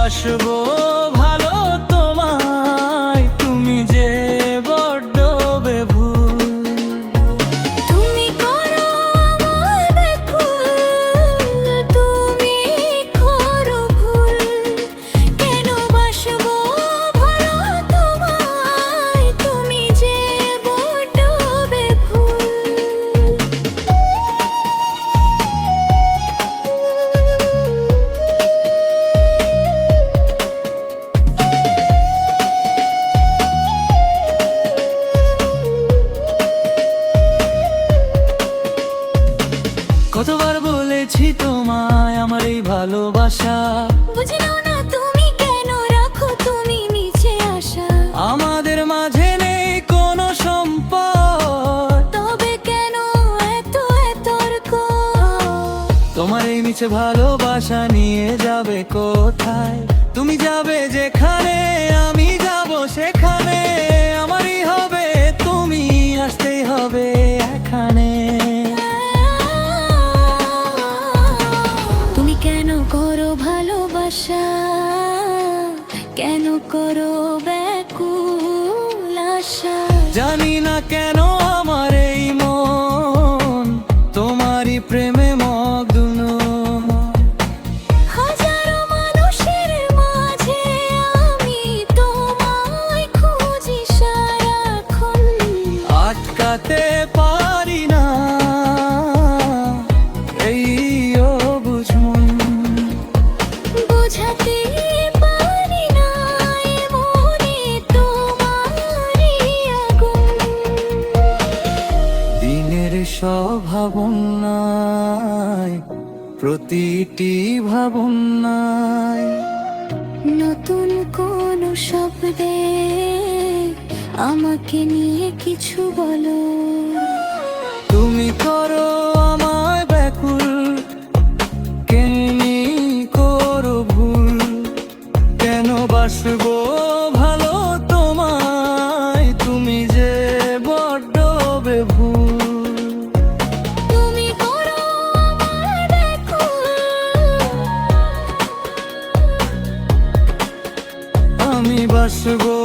বাসবো ভালো তোমায়, তুমি যে বড্ড বেভুল। তুমি করো আমায় ব্যাকুল, তুমি করো ভুল। কেন বাসবো ভালো তোমায়, তুমি যে বড্ড বেভুল। কতবার বলেছি তোমায় আমার এই ভালোবাসা, বুঝি নাও না তুমি কেন রাখো তুমি নিচে আসা। আমাদের মাঝে নেই কোনো সম্পদ, তবে কেন এত তর্ক? তোমার এই মিছে ভালোবাসা নিয়ে যাবে কোথায়? তুমি যাবে যেখানে, আমি যাব সেখানে, আমারই হবে তুমি, আসতেই হবে এখানে। তুমি কেন করো ভালোবাসা, কেন করো ব্যাকুল আশা? জানি না কেন আমার এই মন তোমারই প্রেমে মগ্ন। হাজারো মানুষের মাঝে আমি তোমায় খুঁজি সারাক্ষণ। আটকাতে পারি না এই অবুঝ মন, বোঝাতে পারি না এ মনে তোমারই আগুন। দিনের স্বভাবনায় প্রতিটি ভাবনায় নতুন কোন শব্দে আমাকে নিয়ে কিছু বলো। তুমি করো আমায় ব্যাকুল, কেনি করো ভুল। কেন বাসবো ভালো তোমায়, তুমি যে বড্ড বেভুল। তুমি করো আমায় ব্যাকুল, আমি বাসবো